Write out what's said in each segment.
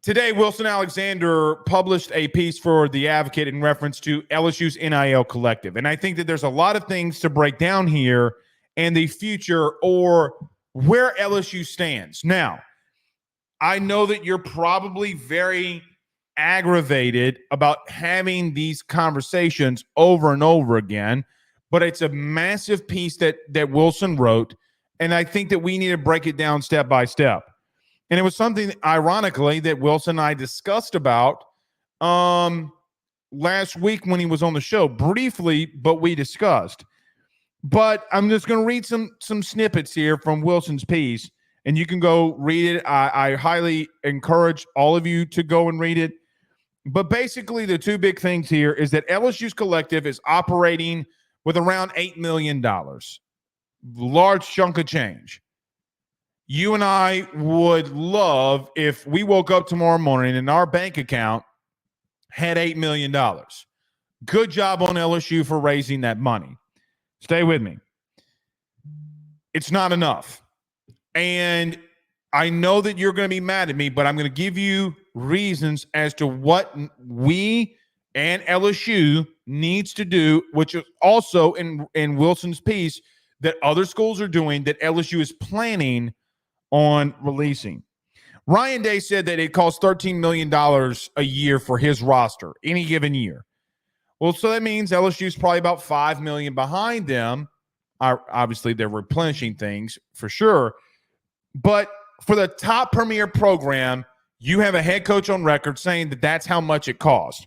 Today, Wilson Alexander published a piece for The Advocate in reference to LSU's NIL collective. And I think that there's a lot of things to break down here and the future or where LSU stands. Now, I know that you're probably very aggravated about having these conversations over and over again, but it's a massive piece that Wilson wrote, and I think that we need to break it down step by step. And it was something, ironically, that Wilson and I discussed about last week when he was on the show, briefly, but we discussed. But I'm just going to read some snippets here from Wilson's piece, and you can go read it. I highly encourage all of you to go and read it. But basically, the two big things here is that LSU's collective is operating with around $8 million. Large chunk of change. You and I would love if we woke up tomorrow morning and our bank account had $8 million. Good job on LSU for raising that money. Stay with me. It's not enough. And I know that you're going to be mad at me, but I'm going to give you reasons as to what we and LSU needs to do, which is also in Wilson's piece that other schools are doing that LSU is planning on releasing. Ryan Day said that it costs $13 million a year for his roster, any given year. Well, so that means LSU is probably about $5 million behind them. Obviously, they're replenishing things for sure. But for the top premier program, you have a head coach on record saying that that's how much it costs.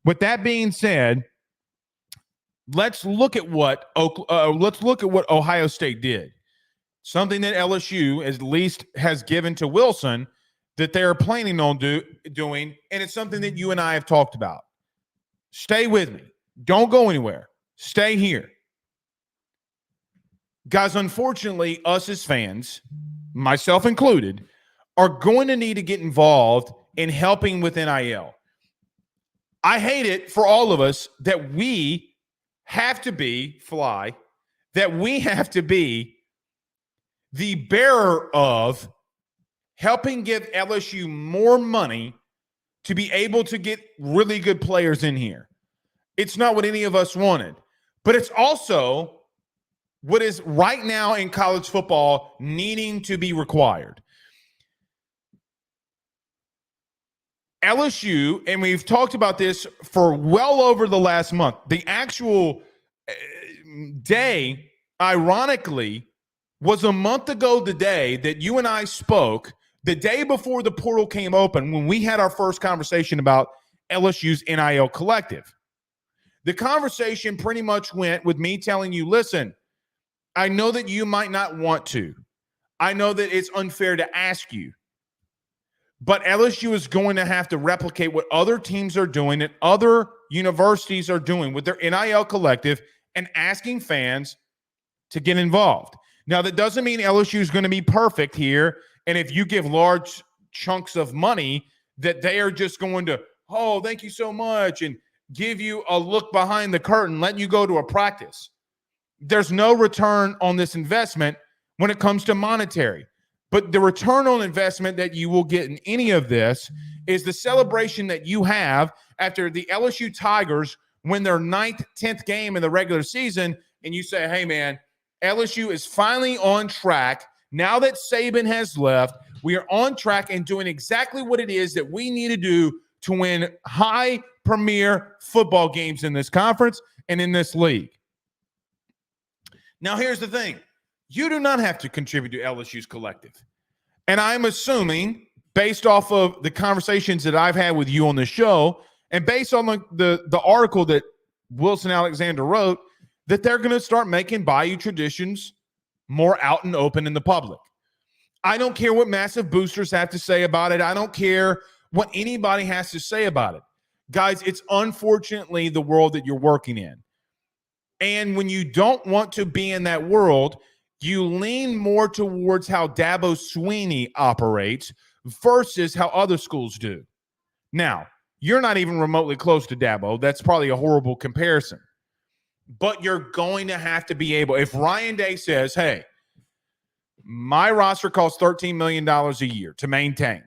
With that being said, let's look at what Ohio State did. Something that LSU at least has given to Wilson that they're planning on doing, and it's something that you and I have talked about. Stay with me. Don't go anywhere. Stay here. Guys, unfortunately, us as fans, myself included, are going to need to get involved in helping with NIL. I hate it for all of us that we have to be, that we have to be the bearer of helping give LSU more money to be able to get really good players in here. It's not what any of us wanted, but it's also what is right now in college football needing to be required. LSU, and we've talked about this for well over the last month, the actual day, ironically, was a month ago the day that you and I spoke, the day before the portal came open, when we had our first conversation about LSU's NIL collective. The conversation pretty much went with me telling you, listen, I know that you might not want to. I know that it's unfair to ask you. But LSU is going to have to replicate what other teams are doing and other universities are doing with their NIL collective and asking fans to get involved. Now, that doesn't mean LSU is going to be perfect here. And if you give large chunks of money, that they are just going to, oh, thank you so much, and give you a look behind the curtain, let you go to a practice. There's no return on this investment when it comes to monetary. But the return on investment that you will get in any of this is the celebration that you have after the LSU Tigers win their 9th, 10th game in the regular season, and you say, hey, man, LSU is finally on track. Now that Saban has left, we are on track and doing exactly what it is that we need to do to win high premier football games in this conference and in this league. Now, here's the thing. You do not have to contribute to LSU's collective. And I'm assuming, based off of the conversations that I've had with you on the show, and based on the article that Wilson Alexander wrote, that they're going to start making Bayou traditions more out and open in the public. I don't care what massive boosters have to say about it. I don't care what anybody has to say about it. Guys, it's unfortunately the world that you're working in. And when you don't want to be in that world, you lean more towards how Dabo Swinney operates versus how other schools do. Now, you're not even remotely close to Dabo. That's probably a horrible comparison. But you're going to have to be able, if Ryan Day says, hey, my roster costs $13 million a year to maintain,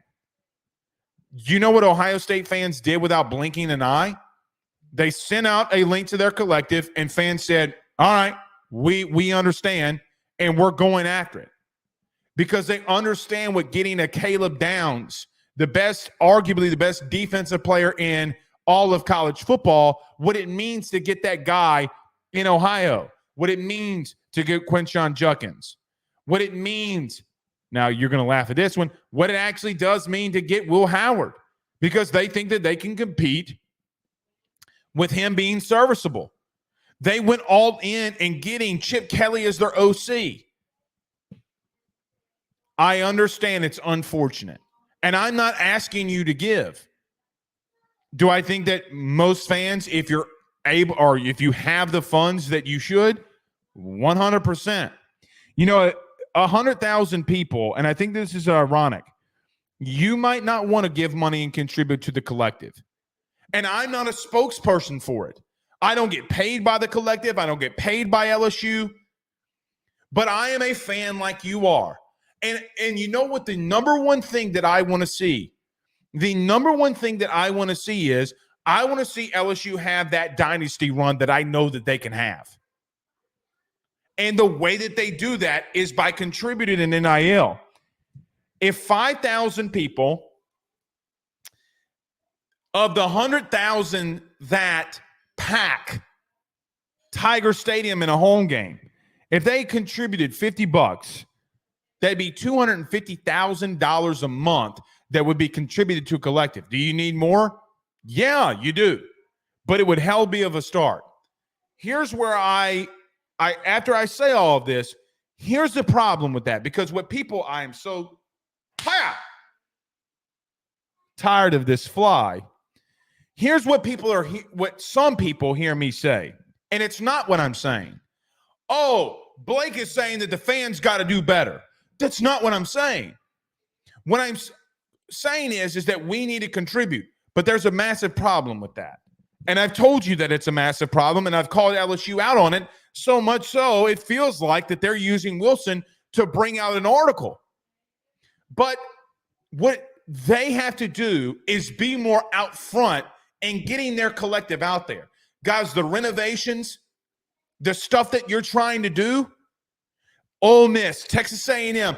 You know what Ohio State fans did without blinking an eye? They sent out a link to their collective, and fans said, all right, we understand, and we're going after it. Because they understand what getting a Caleb Downs, arguably the best defensive player in all of college football, what it means to get that guy in Ohio, what it means to get Quinshon Judkins, what it means. Now, you're going to laugh at this one. What it actually does mean to get Will Howard, because they think that they can compete with him being serviceable. They went all in and getting Chip Kelly as their OC. I understand it's unfortunate, and I'm not asking you to give. Do I think that most fans, if you're able or if you have the funds that you should, 100%. 100,000 people, and I think this is ironic, you might not want to give money and contribute to the collective. And I'm not a spokesperson for it. I don't get paid by the collective. I don't get paid by LSU. But I am a fan like you are. And you know what the number one thing that I want to see? The number one thing that I want to see is I want to see LSU have that dynasty run that I know that they can have. And the way that they do that is by contributing in NIL. If 5,000 people of the 100,000 that pack Tiger Stadium in a home game, if they contributed $50, that'd be $250,000 a month that would be contributed to a collective. Do you need more? Yeah, you do. But it would hell be of a start. Here's where I after I say all of this, here's the problem with that. Because I am so tired of this fly. Here's what what some people hear me say. And it's not what I'm saying. Oh, Blake is saying that the fans got to do better. That's not what I'm saying. What I'm saying is that we need to contribute. But there's a massive problem with that. And I've told you that it's a massive problem, and I've called LSU out on it, so much so it feels like that they're using Wilson to bring out an article. But what they have to do is be more out front and getting their collective out there. Guys, the renovations, the stuff that you're trying to do, Ole Miss, Texas A&M,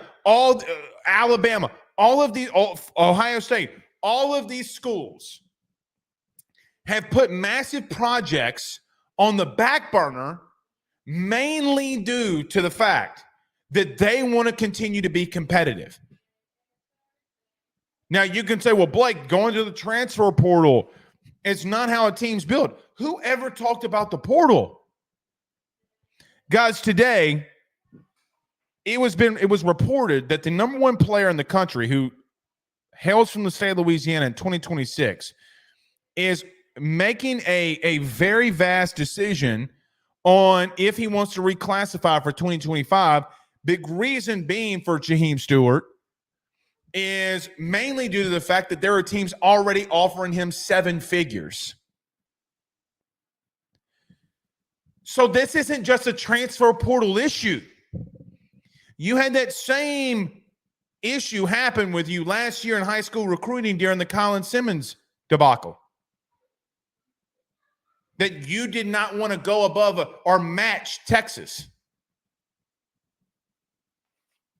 Alabama, Ohio State, all of these schools have put massive projects on the back burner, mainly due to the fact that they want to continue to be competitive. Now, you can say, well, Blake, going to the transfer portal, it's not how a team's built. Whoever talked about the portal? Guys, today, it was reported that the number one player in the country who hails from the state of Louisiana in 2026 is making a very vast decision on if he wants to reclassify for 2025. Big reason being for Jahkeem Stewart is mainly due to the fact that there are teams already offering him 7 figures. So this isn't just a transfer portal issue. You had that same issue happen with you last year in high school recruiting during the Colin Simmons debacle. That you did not want to go above or match Texas.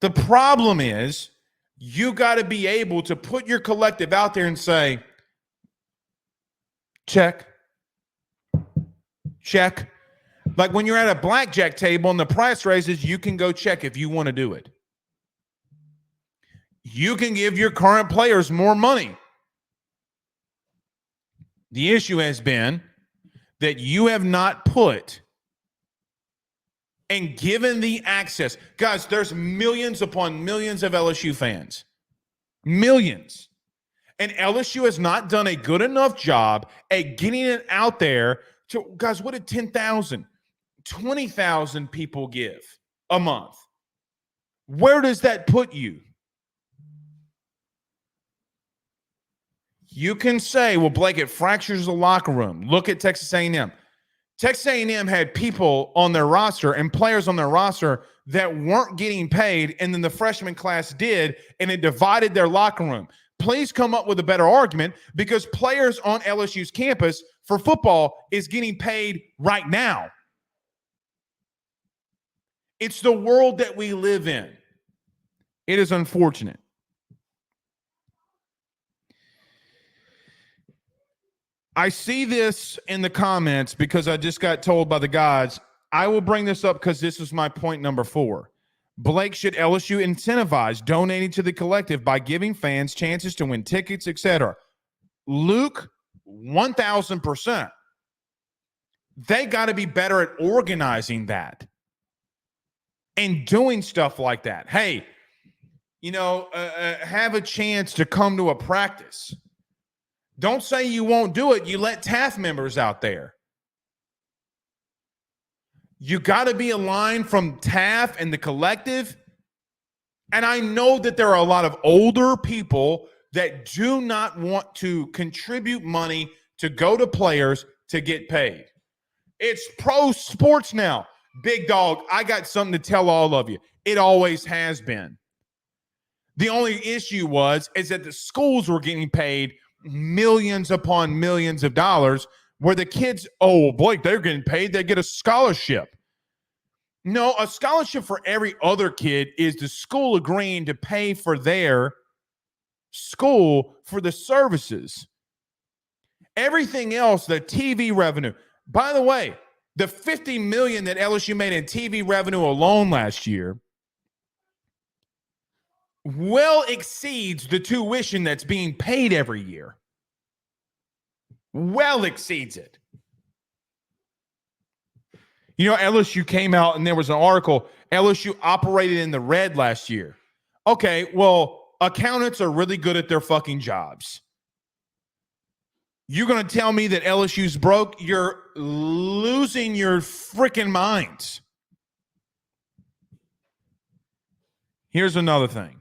The problem is you got to be able to put your collective out there and say, check. Like when you're at a blackjack table and the price raises, you can go check if you want to do it. You can give your current players more money. The issue has been that you have not put and given the access. Guys, there's millions upon millions of LSU fans. Millions. And LSU has not done a good enough job at getting it out there to, guys, what did 10,000, 20,000 people give a month? Where does that put you? You can say, well, Blake, it fractures the locker room. Look at Texas A&M. Texas A&M had people on their roster and players on their roster that weren't getting paid, and then the freshman class did, and it divided their locker room. Please come up with a better argument, because players on LSU's campus for football is getting paid right now. It's the world that we live in. It is unfortunate. I see this in the comments because I just got told by the guys. I will bring this up because this is my point number 4. Blake, should LSU incentivize donating to the collective by giving fans chances to win tickets, etc.? Luke, 1,000%. They got to be better at organizing that and doing stuff like that. Hey, have a chance to come to a practice. Don't say you won't do it. You let TAF members out there. You got to be aligned from TAF and the collective. And I know that there are a lot of older people that do not want to contribute money to go to players to get paid. It's pro sports now. Big dog, I got something to tell all of you. It always has been. The only issue is that the schools were getting paid millions upon millions of dollars, where the kids, Blake, they're getting paid. They get a scholarship. No, a scholarship for every other kid is the school agreeing to pay for their school for the services. Everything else, the TV revenue. By the way, the $50 million that LSU made in TV revenue alone last year well exceeds the tuition that's being paid every year. Well exceeds it. LSU came out and there was an article, LSU operated in the red last year. Okay, well, accountants are really good at their fucking jobs. You're going to tell me that LSU's broke? You're losing your freaking minds. Here's another thing.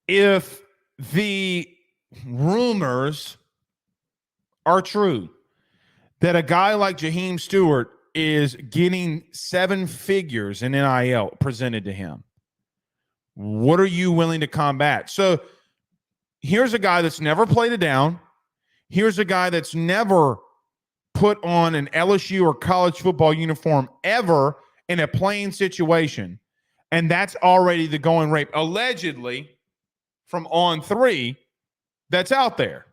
If the rumors are true that a guy like Jahkeem Stewart is getting 7 figures in NIL presented to him, what are you willing to combat? So here's a guy that's never played a down. Here's a guy that's never put on an LSU or college football uniform ever in a playing situation. And that's already the going rate, allegedly, from On3 that's out there.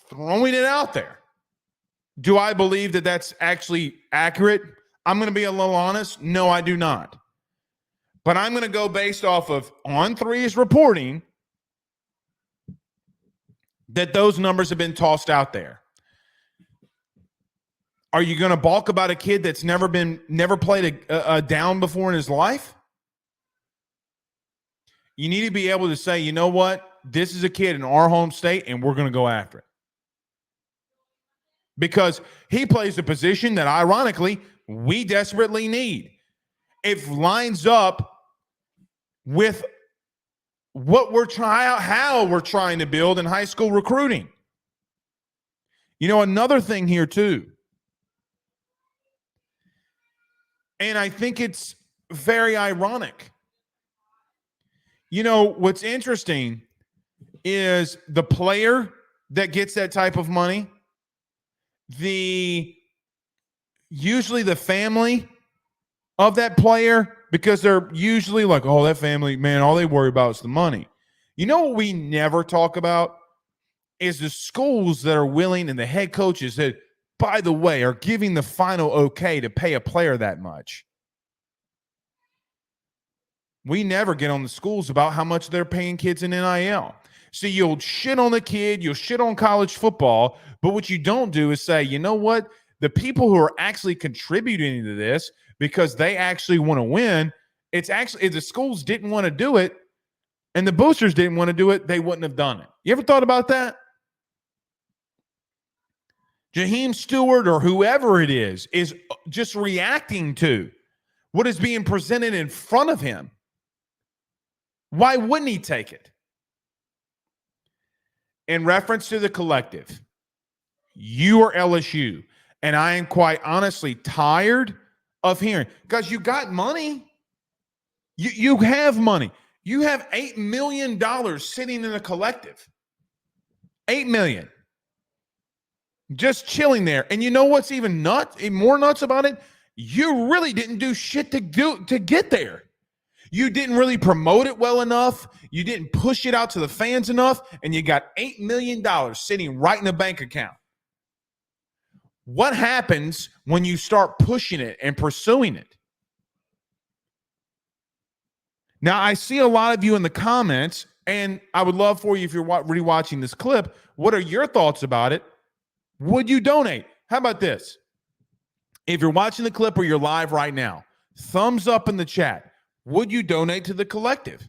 Throwing it out there. Do I believe that that's actually accurate? I'm going to be a little honest. No, I do not. But I'm going to go based off of On3's reporting that those numbers have been tossed out there. Are you going to balk about a kid that's never played a down before in his life? You need to be able to say, you know what? This is a kid in our home state, and we're going to go after it. Because he plays a position that, ironically, we desperately need. It lines up with what how we're trying to build in high school recruiting. Another thing here too, and I think it's very ironic. What's interesting is the player that gets that type of money, usually the family of that player, because they're usually like, oh, that family, man, all they worry about is the money. What we never talk about is the schools that are willing, and the head coaches that, by the way, are giving the final okay to pay a player that much. We never get on the schools about how much they're paying kids in NIL. So you'll shit on the kid, you'll shit on college football, but what you don't do is say, you know what? The people who are actually contributing to this because they actually want to win, it's actually, if the schools didn't want to do it and the boosters didn't want to do it, they wouldn't have done it. You ever thought about that? Jahkeem Stewart or whoever it is just reacting to what is being presented in front of him. Why wouldn't he take it? In reference to the collective, you are LSU, and I am quite honestly tired of hearing, because you got money. You have money. You have $8 million sitting in a collective. $8 million. Just chilling there. And you know what's even more nuts about it? You really didn't do shit to get there. You didn't really promote it well enough. You didn't push it out to the fans enough. And you got $8 million sitting right in a bank account. What happens when you start pushing it and pursuing it? Now, I see a lot of you in the comments, and I would love for you, if you're rewatching this clip, what are your thoughts about it? Would you donate? How about this? If you're watching the clip or you're live right now, thumbs up in the chat. Would you donate to the collective?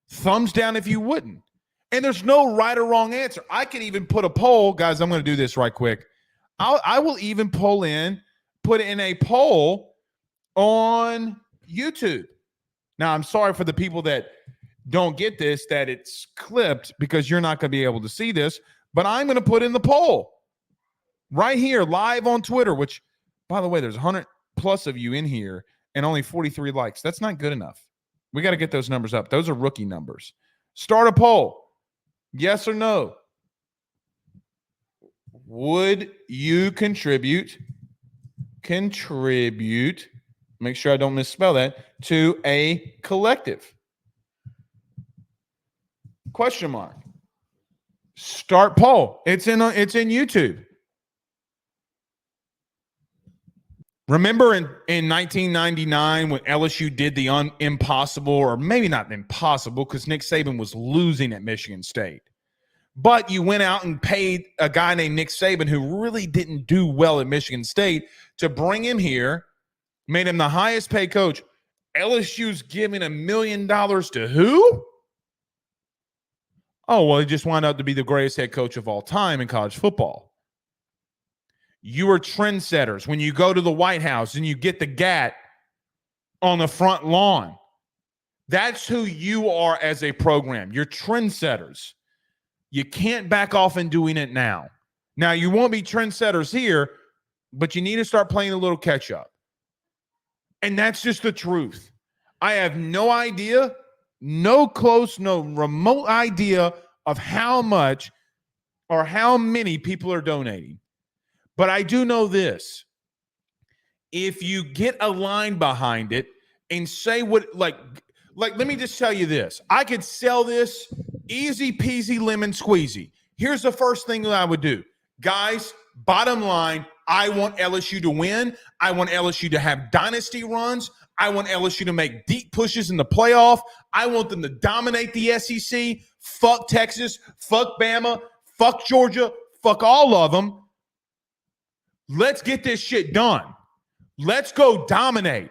Thumbs down if you wouldn't. And there's no right or wrong answer. I can even put a poll. Guys, I'm going to do this right quick. I will even put in a poll on YouTube. Now, I'm sorry for the people that don't get this, that it's clipped, because you're not going to be able to see this, but I'm going to put in the poll right here live on Twitter, which, by the way, there's 100 plus of you in here and only 43 likes. That's not good enough. We got to get those numbers up. Those are rookie numbers. Start a poll. Yes or no? Would you contribute, make sure I don't misspell that, to a collective? Question mark. Start poll. It's in YouTube. Remember in 1999 when LSU did the impossible, or maybe not impossible, because Nick Saban was losing at Michigan State. But you went out and paid a guy named Nick Saban, who really didn't do well at Michigan State, to bring him here, made him the highest paid coach. LSU's giving $1 million to who? Oh, well, he just wound up to be the greatest head coach of all time in college football. You are trendsetters. When you go to the White House and you get the GAT on the front lawn, that's who you are as a program. You're trendsetters. You can't back off in doing it now. Now, you won't be trendsetters here, but you need to start playing a little catch up. And that's just the truth. I have no idea, no remote idea of how much or how many people are donating. But I do know this. If you get a line behind it and say what, like, let me just tell you this. I could sell this easy peasy lemon squeezy. Here's the first thing that I would do. Guys, bottom line, I want LSU to win. I want LSU to have dynasty runs. I want LSU to make deep pushes in the playoff. I want them to dominate the SEC. Fuck Texas. Fuck Bama. Fuck Georgia. Fuck all of them. Let's get this shit done. Let's go dominate.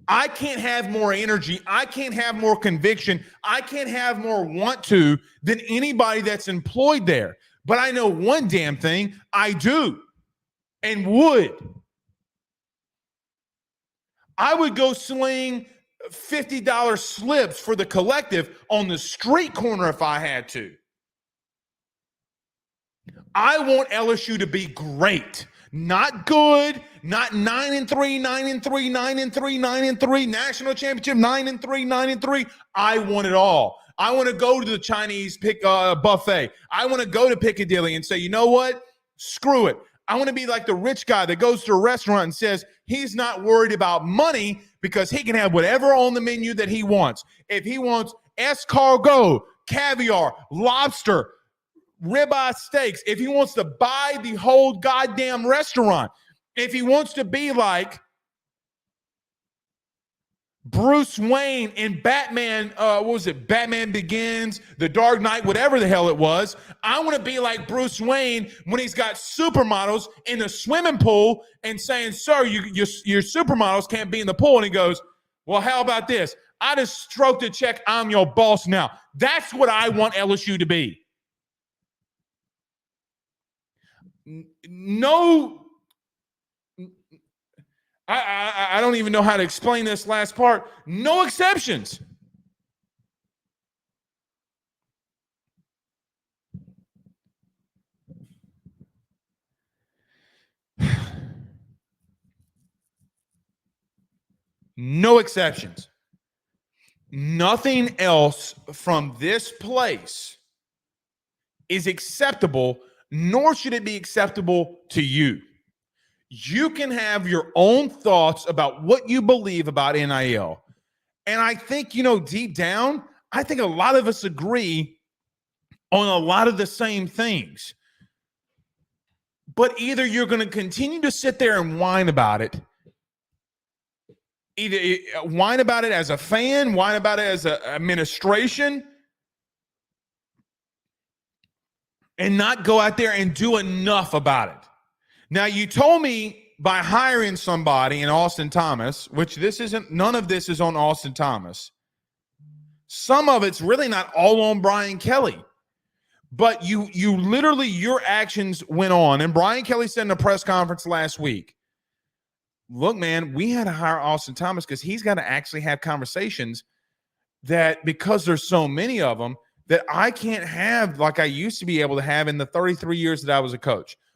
I can't have more energy. I can't have more conviction. I can't have more want to than anybody that's employed there. But I know one damn thing, I do and would. I would go sling $50 slips for the collective on the street corner if I had to. I want LSU to be great. Not good, not 9-3, 9-3, 9-3, 9-3, national championship, 9-3, 9-3. I want it all. I want to go to the Chinese buffet. I want to go to Piccadilly and say, you know what? Screw it. I want to be like the rich guy that goes to a restaurant and says he's not worried about money because he can have whatever on the menu that he wants. If he wants escargot, caviar, lobster, ribeye steaks, if he wants to buy the whole goddamn restaurant, if he wants to be like Bruce Wayne in Batman, Batman Begins, The Dark Knight, whatever the hell it was, I want to be like Bruce Wayne when he's got supermodels in the swimming pool and saying, sir, your supermodels can't be in the pool. And he goes, well, how about this? I just stroked a check. I'm your boss now. That's what I want LSU to be. No, I don't even know how to explain this last part. No exceptions. No exceptions. Nothing else from this place is acceptable, nor should it be acceptable to you. You can have your own thoughts about what you believe about NIL. And I think, deep down, I think a lot of us agree on a lot of the same things. But either you're going to continue to sit there and whine about it, either whine about it as a fan, whine about it as an administration, and not go out there and do enough about it. Now, you told me by hiring somebody in Austin Thomas, which none of this is on Austin Thomas. Some of it's really not all on Brian Kelly. But you literally, your actions went on. And Brian Kelly said in a press conference last week, look, man, we had to hire Austin Thomas because he's got to actually have conversations that, because there's so many of them, that I can't have like I used to be able to have in the 33 years that I was a coach.